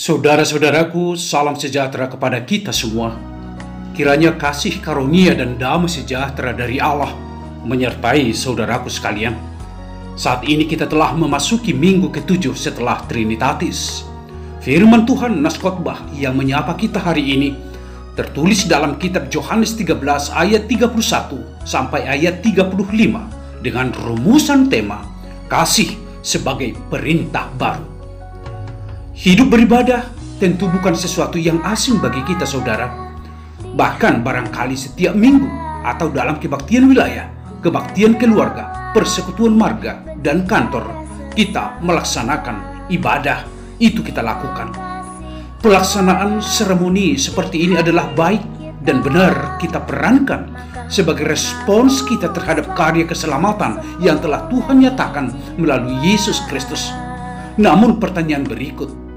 Saudara-saudaraku, salam sejahtera kepada kita semua. Kiranya kasih karunia dan damai sejahtera dari Allah menyertai saudaraku sekalian. Saat ini kita telah memasuki minggu ke-7 setelah Trinitatis. Firman Tuhan nas khotbah yang menyapa kita hari ini tertulis dalam kitab Yohanes 13 ayat 31 sampai ayat 35 dengan rumusan tema kasih sebagai perintah baru. Hidup beribadah tentu bukan sesuatu yang asing bagi kita, saudara. Bahkan barangkali setiap minggu atau dalam kebaktian wilayah, kebaktian keluarga, persekutuan marga, dan kantor, kita melaksanakan ibadah itu kita lakukan. Pelaksanaan seremoni seperti ini adalah baik dan benar kita perankan sebagai respons kita terhadap karya keselamatan yang telah Tuhan nyatakan melalui Yesus Kristus. Namun pertanyaan berikut,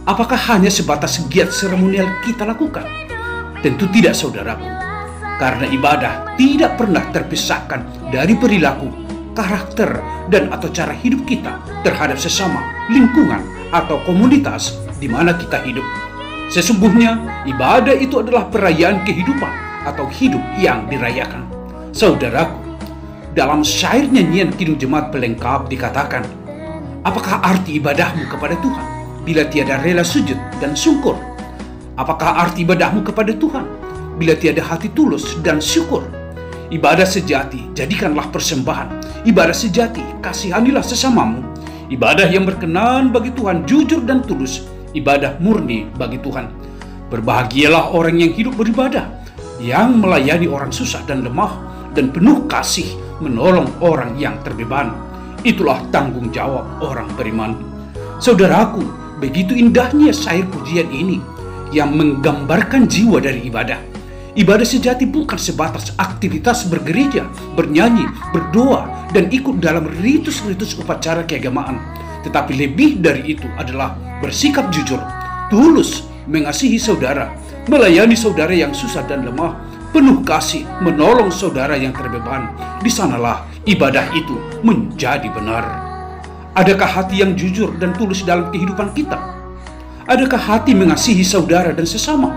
apakah hanya sebatas giat seremonial kita lakukan? Tentu tidak, saudaraku. Karena ibadah tidak pernah terpisahkan dari perilaku, karakter, dan atau cara hidup kita terhadap sesama, lingkungan, atau komunitas di mana kita hidup. Sesungguhnya, ibadah itu adalah perayaan kehidupan atau hidup yang dirayakan. Saudaraku, dalam syair nyanyian Kidung Jemaat Pelengkap dikatakan, apakah arti ibadahmu kepada Tuhan bila tiada rela sujud dan syukur? Apakah arti ibadahmu kepada Tuhan bila tiada hati tulus dan syukur? Ibadah sejati jadikanlah persembahan. Ibadah sejati kasihanilah sesamamu. Ibadah yang berkenan bagi Tuhan jujur dan tulus. Ibadah murni bagi Tuhan. Berbahagialah orang yang hidup beribadah, yang melayani orang susah dan lemah, dan penuh kasih menolong orang yang terbeban. Itulah tanggung jawab orang beriman. Saudaraku, begitu indahnya syair pujian ini yang menggambarkan jiwa dari ibadah. Ibadah sejati bukan sebatas aktivitas bergereja, bernyanyi, berdoa, dan ikut dalam ritus-ritus upacara keagamaan. Tetapi lebih dari itu adalah bersikap jujur, tulus, mengasihi saudara, melayani saudara yang susah dan lemah, penuh kasih, menolong saudara yang terbeban. Di sanalah ibadah itu menjadi benar. Adakah hati yang jujur dan tulus dalam kehidupan kita? Adakah hati mengasihi saudara dan sesama?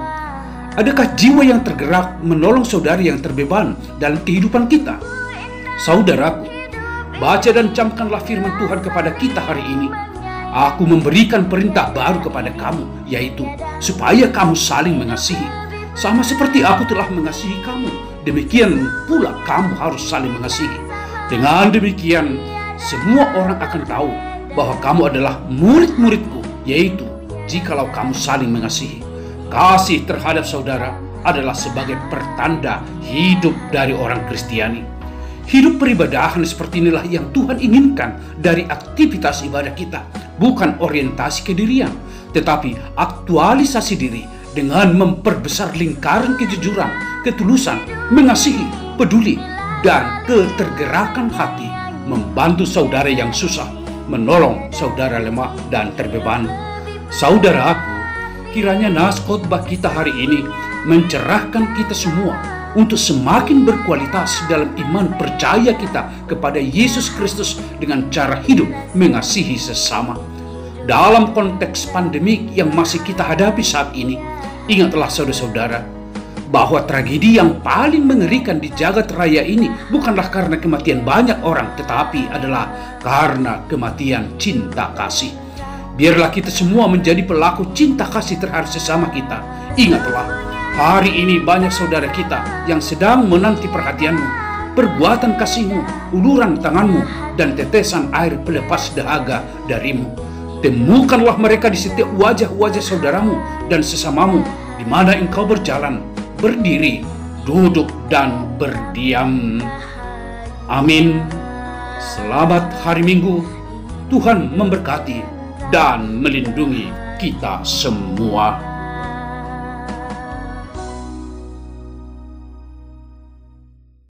Adakah jiwa yang tergerak menolong saudara yang terbeban dalam kehidupan kita? Saudaraku, baca dan camkanlah firman Tuhan kepada kita hari ini. Aku memberikan perintah baru kepada kamu, yaitu supaya kamu saling mengasihi. Sama seperti aku telah mengasihi kamu, demikian pula kamu harus saling mengasihi. Dengan demikian, semua orang akan tahu bahwa kamu adalah murid-muridku, yaitu jikalau kamu saling mengasihi. Kasih terhadap saudara adalah sebagai pertanda hidup dari orang Kristiani. Hidup peribadahan seperti inilah yang Tuhan inginkan dari aktivitas ibadah kita. Bukan orientasi kedirian, tetapi aktualisasi diri dengan memperbesar lingkaran kejujuran, ketulusan, mengasihi, peduli, dan ketergerakan hati membantu saudara yang susah, menolong saudara lemah dan terbeban. Saudaraku, kiranya nas khotbah kita hari ini mencerahkan kita semua untuk semakin berkualitas dalam iman percaya kita kepada Yesus Kristus dengan cara hidup mengasihi sesama. Dalam konteks pandemik yang masih kita hadapi saat ini, ingatlah saudara-saudara, bahwa tragedi yang paling mengerikan di jagat raya ini bukanlah karena kematian banyak orang, tetapi adalah karena kematian cinta kasih. Biarlah kita semua menjadi pelaku cinta kasih terhadap sesama kita. Ingatlah, hari ini banyak saudara kita yang sedang menanti perhatianmu, perbuatan kasihmu, uluran tanganmu, dan tetesan air pelepas dahaga darimu. Temukanlah mereka di setiap wajah-wajah saudaramu dan sesamamu di mana engkau berjalan, berdiri, duduk, dan berdiam. Amin. Selamat hari Minggu. Tuhan memberkati dan melindungi kita semua.